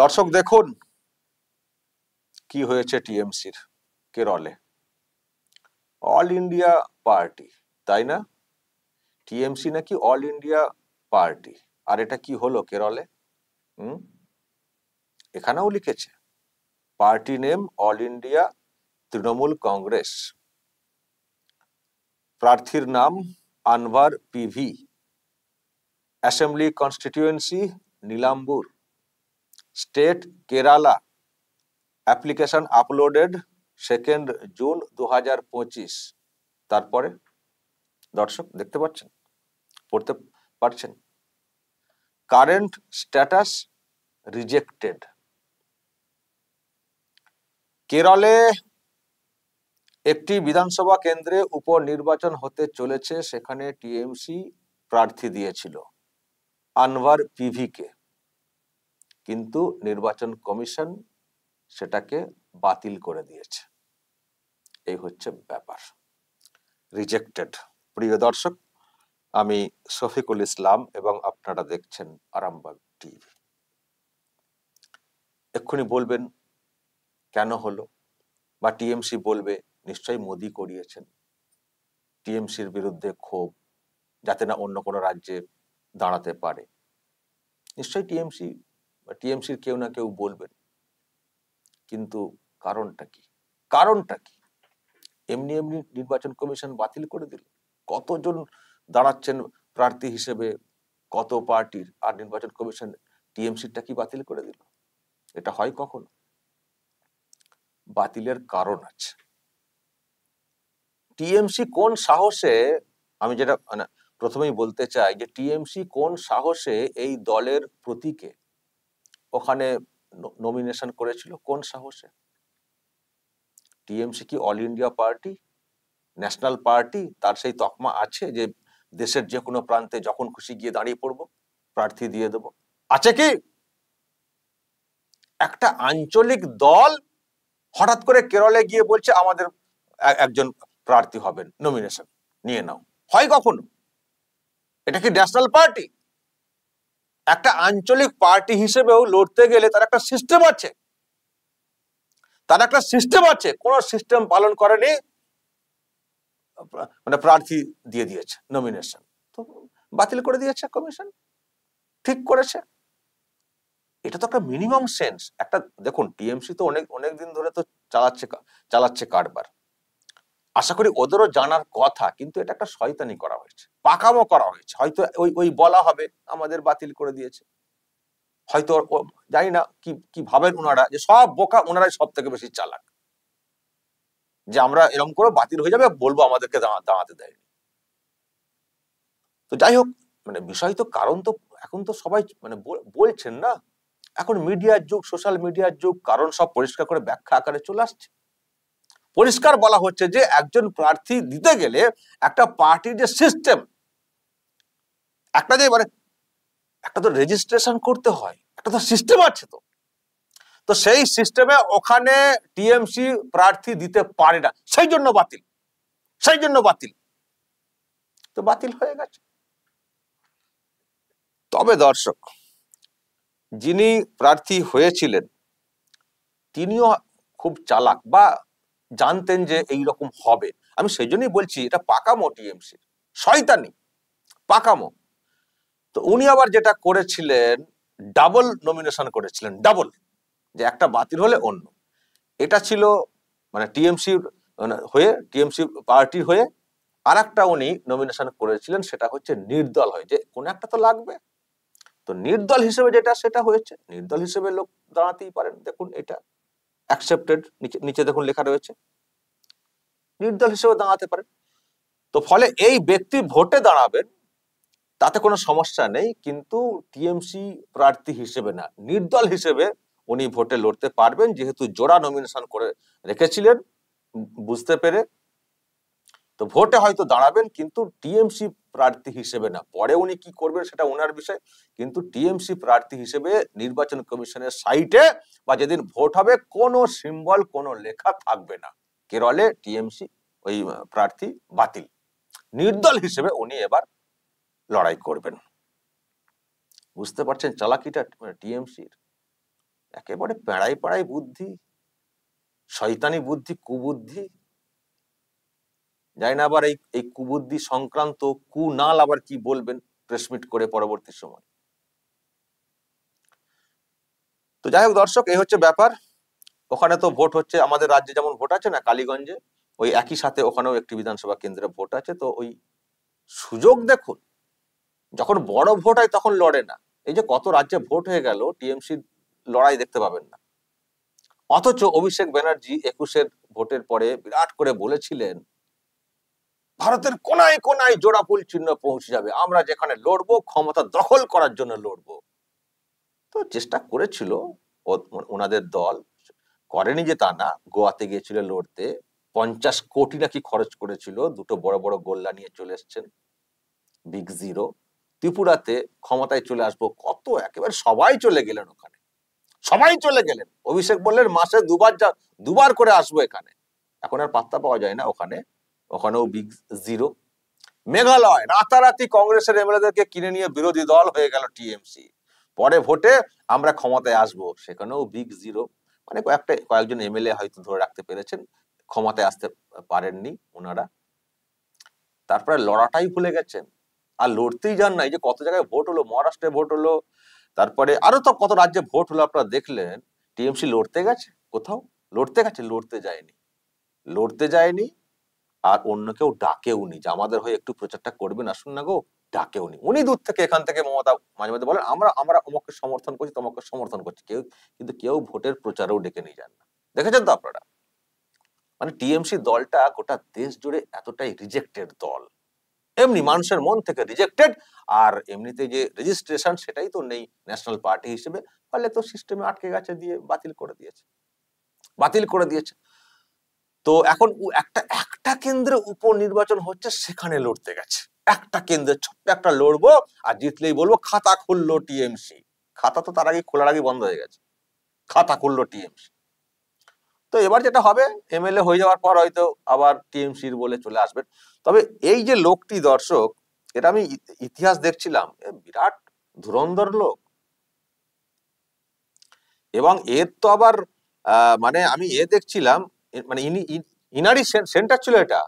দর্শক দেখুন কি হয়েছে টিএমসির কেরলে। অল ইন্ডিয়া পার্টি, তাই না? টিএমসি নাকি অল ইন্ডিয়া পার্টি, আর এটা কি হলো কেরলে? এখানেও লিখেছে party name All India Trinamool Congress, প্রার্থীর নাম Anvar PV, assembly constituency Nilambur, state Kerala, application uploaded 2 June 2025। তারপরে দর্শক দেখতে পাচ্ছেন, পড়তে পারছেন, কারেন্ট স্ট্যাটাস রিজেক্টেড। কেরলে একটি বিধানসভা কেন্দ্রে উপনির্বাচন হতে চলেছে, সেখানে টিএমসি প্রার্থী দিয়েছিল আনভার পিভিকে, কিন্তু নির্বাচন কমিশন সেটাকে বাতিল করে দিয়েছে। এই হচ্ছে ব্যাপার, রিজেক্টেড। প্রিয় দর্শক, আমি শফিকুল ইসলাম এবং আপনারা দেখছেন আরামবাগ টিভি। এক্ষুনি বলবেন কেন হলো, বা টিএমসি বলবে নিশ্চয়ই মোদি করিয়েছেন, টিএমসির বিরুদ্ধে ক্ষোভ যাতে না অন্য কোনো রাজ্যে দাঁড়াতে পারে। নিশ্চয়ই টিএমসি বা টিএমসির কেউ না কেউ বলবেন, কিন্তু কারণটা কি? কারণটা কি? এমনি এমনি নির্বাচন কমিশন বাতিল করে দিল? কতজন দাঁড়াচ্ছেন প্রার্থী হিসেবে, কত পার্টির, আর নির্বাচন কমিশন টিএমসিটা কি বাতিল করে দিল? এটা হয় কখনো? বাতিলের কারণ আছে। টিএমসি কোন সাহসে, আমি যেটা প্রথমেই বলতে চাই যে টিএমসি কোন সাহসে এই দলের প্রতীকে ওখানে নমিনেশন করেছিল? কোন সাহসে? টিএমসি কি all India party, national party? তার সেই তকমা আছে যে দেশের যে কোনো প্রান্তে যখন খুশি গিয়ে দাঁড়িয়ে পড়বো, প্রার্থী দিয়ে দেব? আছে কি? একটা আঞ্চলিক দল হঠাৎ করে কেরলে গিয়ে বলছে আমাদের একজন প্রার্থী হবেন, নমিনেশন নিয়ে নাও। হয় কখনো? এটা কি ন্যাশনাল পার্টি? একটা আঞ্চলিক পার্টি হিসেবেও লড়তে গেলে তার একটা সিস্টেম আছে, তার একটা সিস্টেম আছে। কোন সিস্টেম পালন করেনি, প্রার্থী দিয়ে দিয়েছে নমিনেশন, তো বাতিল করে দিয়েছে কমিশন। ঠিক করেছে, এটা তো একটা মিনিমাম সেন্স। একটা দেখুন, টিএমসি তো অনেক দিন ধরে তো চালাচ্ছে কারবার। আশা করি ওদেরও জানার কথা, কিন্তু এটা একটা শয়তানি করা হয়েছে, পাকামো করা হয়েছে। হয়তো ওই বলা হবে আমাদের বাতিল করে দিয়েছে, হয়তো জানি না কি ভাবেন ওনারা, যে সব বোকা ওনারাই সব থেকে বেশি চালাক, যে আমরা এরকম করে বাতিল হয়ে যাবে বলবো আমাদেরকে দাঁড়াতে দেয়নি। তো যাই হোক, বিষয় তো, কারণ তো এখন তো সবাই বলছেন না, এখন মিডিয়ার যুগ, সোশ্যাল মিডিয়ার যুগ, কারণ সব পরিষ্কার করে ব্যাখ্যা আকারে চলে আসছে। পরিষ্কার বলা হচ্ছে যে একজন প্রার্থী দিতে গেলে একটা পার্টির যে সিস্টেম, একটা যে একটা তো রেজিস্ট্রেশন করতে হয়, একটা তো সিস্টেম আছে। তো সেই সিস্টেমে ওখানে টিএমসি প্রার্থী দিতে পারে না, সেই জন্য বাতিল। তো বাতিল হয়ে গেছে। তবে দর্শক, যিনি প্রার্থী হয়েছিলেন তিনিও খুব চালাক, বা জানতেন যে এই রকম হবে। আমি সেই জন্যই বলছি এটা পাকামো, টিএমসি শয়তানি, পাকামো। তো উনি আবার যেটা করেছিলেন, ডাবল নমিনেশন করেছিলেন, ডাবল, যে একটা বাতিল হলে অন্য। এটা ছিল টিএমসি হয়ে, টিএমসি পার্টির হয়ে, আর একটা উনি নমিনেশন করেছিলেন, সেটা হচ্ছে নির্দল হয়ে, যে কোন একটা তো লাগবে। তো নির্দল হিসেবে যেটা, সেটা হয়েছে। নির্দল হিসেবে লোক দাঁড়াতেই পারেন, দেখুন এটা অ্যাকসেপ্টেড, নিচে দেখুন লেখা রয়েছে, নির্দল হিসেবে দাঁড়াতে পারেন। তো ফলে এই ব্যক্তি ভোটে দাঁড়াবেন, তাতে কোনো সমস্যা নেই, কিন্তু টিএমসি প্রার্থী হিসেবে না, নির্দল হিসেবে উনি ভোটে লড়তে পারবেন, যেহেতু জোড়া নমিনেশন করে রেখেছিলেন বুঝতে পেরে। তো ভোটে হয়তো দাঁড়াবেন, কিন্তু টিএমসি প্রার্থী হিসেবে না। পরে উনি কি করবেন সেটা ওনার বিষয়, কিন্তু টিএমসি প্রার্থী হিসেবে নির্বাচন কমিশনের সাইটে বা যেদিন ভোট হবে কোনো সিম্বল, কোনো লেখা থাকবে না। কেরলে টিএমসি ওই প্রার্থী বাতিল, নির্দল হিসেবে উনি এবার লড়াই করবেন। বুঝতে পারছেন চালাকিটা টিএমসির? একেবারে পেড়াই পাড়াই বুদ্ধি, শয়তানি বুদ্ধি, কুবুদ্ধি। জানি না আবার এই এই কুবুদ্ধি সংক্রান্ত কুনাল আবার কি বলবেন প্রেসমিট করে পরবর্তী সময়। তো যাই হোক দর্শক, এই হচ্ছে ব্যাপার। ওখানে তো ভোট হচ্ছে, আমাদের রাজ্যে যেমন ভোট আছে না কালীগঞ্জে, ওই একই সাথে ওখানেও একটি বিধানসভা কেন্দ্রে ভোট আছে। তো ওই সুযোগ দেখুন, যখন বড় ভোট হয় তখন লড়ে না। এই যে কত রাজ্যে ভোট হয়ে গেল, টিএমসি লড়াই দেখতে পাবেন না। অথচ অভিষেক ব্যানার্জি 21-এর ভোটের পরে বিরাট করে বলেছিলেন ভারতের কোনায় কোনায় জোড়া ফুল চিহ্ন পৌঁছে যাবে, আমরা যেখানে লড়বো ক্ষমতা দখল করার জন্য লড়বো। তো চেষ্টা করেছিল ওনাদের দল, করেনি যে তা না, গোয়াতে গিয়েছিল লড়তে, 50 কোটি নাকি খরচ করেছিল, দুটো বড় বড় গোল্লা নিয়ে চলে এসছেন, বিগ জিরো। ত্রিপুরাতে ক্ষমতায় চলে আসবো, কত একেবারে সবাই চলে গেলেন ওখানে, সবাই চলে গেলেন। অভিষেক বললেন মাসে দুবার করে আসবো এখানে, এখন আর পাত্তা পাওয়া যায় না ওখানে, ওখানেও বিগ জিরো। মেঘালয় রাতারাতি কংগ্রেসের এমএলএদেরকে কিনে নিয়ে বিরোধী দল হয়ে গেল টিএমসি, পরে ভোটে আমরা ক্ষমতায় আসবো, সেখানেও বিগ জিরো। মানে কয়েকজন এমএলএ হয়তো ধরে রাখতে পেরেছেন, ক্ষমতায় আসতে পারেননি ওনারা। তারপরে লড়াটাই ভুলে গেছেন, আর লড়তেই যান না। এই যে কত জায়গায় ভোট হলো, মহারাষ্ট্রে ভোট হলো, তারপরে আরো তো কত রাজ্যে ভোট হলো, আপনারা দেখলেন। টিএমসি লড়তে গেছে কোথাও? লড়তে গেছে? লড়তে যায়নি, লড়তে যায়নি। আর অন্য কেউ ডাকেওনি যে আমাদের হয়ে একটু প্রচারটা করবেন, আসুন না গো, ডাকেওনি। উনি দূর থেকে, এখান থেকে মমতা মাঝে মাঝে বলেন আমরা আমরা অমুককে সমর্থন করছি, তমুককে সমর্থন করছি, কিন্তু কেউ ভোটের প্রচারেও ডেকে নিয়ে যান না। দেখেছেন তো আপনারা? মানে টিএমসি দলটা গোটা দেশ জুড়ে এতটাই রিজেক্টেড দল, এমনি মানুষের মন থেকে রিজেক্টেড। আর এমনিতে যে রেজিস্ট্রেশন সেটাই তো নেই ন্যাশনাল পার্টি হিসেবে, ফলে তো সিস্টেমে আটকে গেছে, দিয়ে বাতিল করে দিয়েছে। তো এখন একটা একটা কেন্দ্রে উপনির্বাচন হচ্ছে, সেখানে লড়তে গেছে। একটা কেন্দ্রে ছোট্ট একটা লড়বো, আর জিতলেই বলবো খাতা খুললো টিএমসি। খাতা তো তার আগে খোলার আগে বন্ধ হয়ে গেছে, খাতা খুললো টিএমসি। তো এবার যেটা হবে, এমএলএ হয়ে যাওয়ার পর হয়তো আবার টিএমসির বলে চলে আসবেন। তবে এই যে লোকটি দর্শক, এটা আমি ইতিহাস দেখছিলাম, বিরাট ধুরন্ধর লোক। এবং এর তো আবার মানে আমি দেখছিলাম, মানে ইনারই সেন্টার ছিল এটা,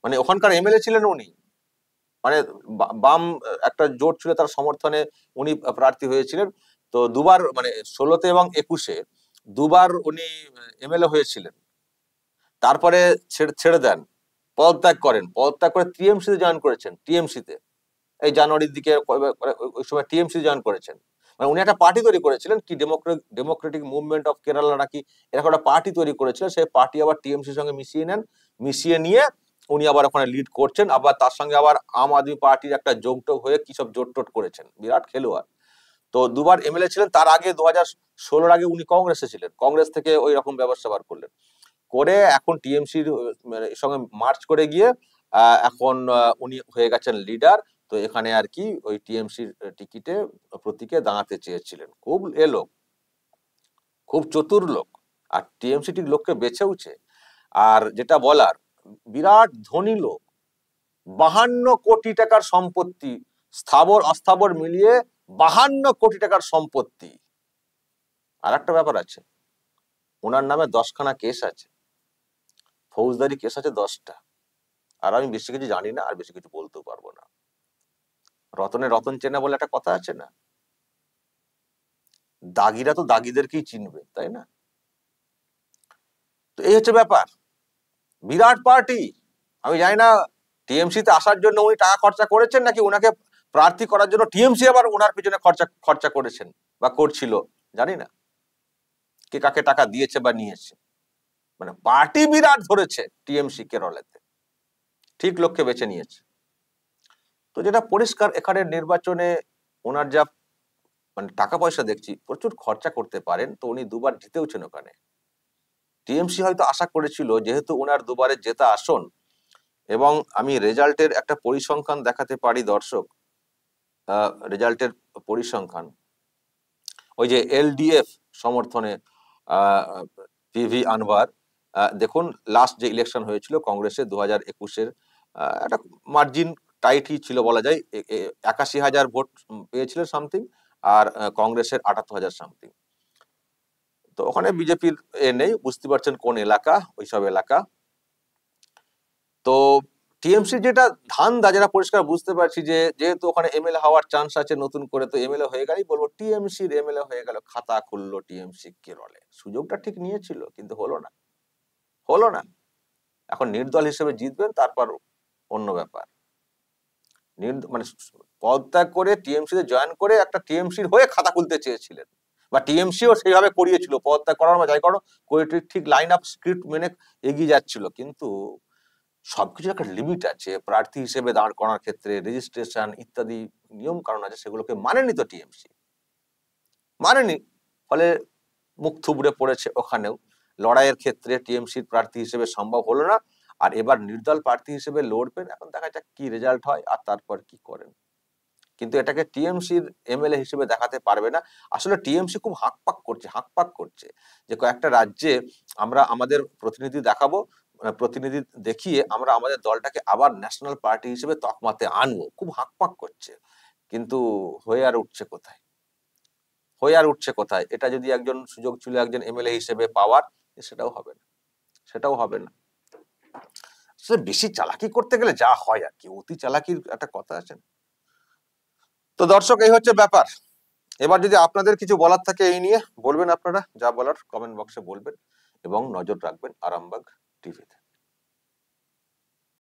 মানে ওখানকার এমএলএ ছিলেন উনি। মানে বাম একটা জোট ছিল, তার সমর্থনে উনি প্রার্থী হয়েছিলেন। তো দুবার, মানে 16-তে এবং 21-এ দুবার উনি এমএলএ হয়েছিলেন। তারপরে ছেড়ে দেন, পদত্যাগ করে টিএমসিতে জয়েন করেছেন। টিএমসিতে এই জানুয়ারির দিকে ওই সময় টিএমসি জয়েন করেছেন। মানে উনি একটা পার্টি তৈরি করেছিলেন, কি ডেমোক্রেটিক মুভমেন্ট অফ কেরালা নাকি এরকম একটা পার্টি তৈরি করেছিলেন। সেই পার্টি আবার টিএমসির সঙ্গে মিশিয়ে নিয়ে উনি আবার ওখানে লিড করছেন। আবার তার সঙ্গে আবার আম আদমি পার্টির একটা যোগটোগ হয়ে কি সব জোট করেছেন, বিরাট খেলোয়াড়। তো দুবার এমএলএ ছিলেন। তার আগে 2016-র আগে উনি কংগ্রেসে ছিলেন, কংগ্রেস থেকে ওই রকম ব্যবস্থা করলেন, করে এখন টিএমসির সঙ্গে মার্চ করে গিয়ে এখন উনি হয়ে গেছেন লিডার। তো এখানে আর কি ওই টিএমসির টিকিটে প্রতীকে দাঁড়াতে চেয়েছিলেন। খুব লোক, খুব চতুর লোক, আর টিএমসিটির লোককে বেছেওছে। আর যেটা বলার, বিরাট ধনী লোক, 52 কোটি টাকার সম্পত্তি, স্থাবর অস্থাবর মিলিয়ে 52 কোটি টাকার সম্পত্তি। আর একটা ব্যাপার আছে, ওনার নামে 10খানা কেস আছে, ফৌজদারি কেস আছে 10টা। আর আমি বেশি কিছু জানি না, আর বেশি কিছু বলতেও পারবো না। রতনে রতন চেনা বলে একটা কথা আছে না, দাগিরা তো দাগিদেরকেই চিনবে, তাই না? তো এই হচ্ছে ব্যাপার, বিরাট পার্টি। আমি জানি না টিএমসিতে আসার জন্য উনি টাকা খরচা করেছেন, নাকি ওনাকে প্রার্থী করার জন্য টিএমসি আবার ওনার পিছনে খরচা করেছেন বা করছিল, জানি না কে কাকে টাকা দিয়েছে বা নিয়েছে। মানে পার্টি বিরাট ধরেছে টিএমসি কেরলেতে, ঠিক লোককে বেছে নিয়েছে। তো যেটা পরিষ্কার, এখানের নির্বাচনে ওনার যা মানে টাকা পয়সা দেখছি, প্রচুর খরচা করতে পারেন। তো উনি দুবার জিতেওছেন ওখানে। টিএমসি হয়তো আশা করেছিল, যেহেতু ওনার দুবারে জেতা আসন, এবং আমি রেজাল্টের একটা পরিসংখ্যান দেখাতে পারি দর্শক, রেজাল্টের পরিসংখ্যান, ওই যে এলডিএফ সমর্থনে পিভি আনভার, দেখুন লাস্ট যে ইলেকশন হয়েছিল কংগ্রেসের 2021-এর, একটা মার্জিন টাইটই ছিল বলা যায়, 81,000 ভোট পেয়েছিল সামথিং, আর কংগ্রেসের 78,000 সামথিং। তো ওখানে বিজেপির নেই, বুঝতে পারছেন কোন এলাকা, ওইসব এলাকা। তো টিএমসি যেটা ধান্দা, যেটা পরিষ্কার বুঝতে পারছি, যে যেহেতু ওখানে এমএলএ হওয়ার চান্স আছে নতুন করে, তো এমএলএ হয়ে গেলেই বলবো টিএমসির এমএলএ হয়ে গেল, খাতা খুললো টিএমসি কেরলে। সুযোগটা ঠিক নিয়েছিল কিন্তু হলো না, হলো না। এখন নির্দল হিসেবে জিতবেন, তারপর অন্য ব্যাপার। মানে পদত্যাগ করে টিএমসি তে জয়েন করে একটা টিএমসির হয়ে খাতা খুলতে চেয়েছিলেন, বা টিএমসিও সেইভাবে করিয়েছিল, পদত্যাগ করার যাই করো করে ঠিক লাইন আপ স্ক্রিপ্ট মেনে এগিয়ে যাচ্ছিল। কিন্তু সবকিছু একটা লিমিট আছে, প্রার্থী হিসেবে দাঁড় করার ক্ষেত্রে রেজিস্ট্রেশন ইত্যাদি নিয়ম কারণ আছে, সেগুলোকে মানেনি তো টিএমসি, মানেনি। ফলে মুখ থুবড়ে পড়েছে ওখানেও। লড়াইয়ের ক্ষেত্রে টিএমসির প্রার্থী হিসেবে সম্ভব হলো না, আর এবার নির্দল প্রার্থী হিসেবে লড়বেন। এখন দেখা যাক কি রেজাল্ট হয় আর তারপর কি করেন। কিন্তু এটাকে টিএমসির এমএলএ হিসেবে দেখাতে পারবে না। আসলে টিএমসি খুব হাঁকপাক করছে যে কয়েকটা রাজ্যে আমরা আমাদের প্রতিনিধি দেখাবো, প্রতিনিধি দেখিয়ে আমরা আমাদের দলটাকে আবার ন্যাশনাল পার্টি হিসেবে তকমাতে আনবো, খুব হাঁকপাক করছে। কিন্তু হয়ে আর উঠছে কোথায়, হয়ে আর উঠছে কোথায়? এটা যদি একজন সুযোগ ছিল একজন এমএলএ হিসেবে পাওয়ার, সেটাও হবে না, সেটাও হবে না। সে বেশি চালাকি করতে গেলে যা হয় আর কি, অতি চালাকির একটা কথা আছে না। তো দর্শক, এই হচ্ছে ব্যাপার। এবার যদি আপনাদের কিছু বলার থাকে এই নিয়ে বলবেন, আপনারা যা বলার কমেন্ট বক্সে বলবেন, এবং নজর রাখবেন আরামবাগ টিভিতে।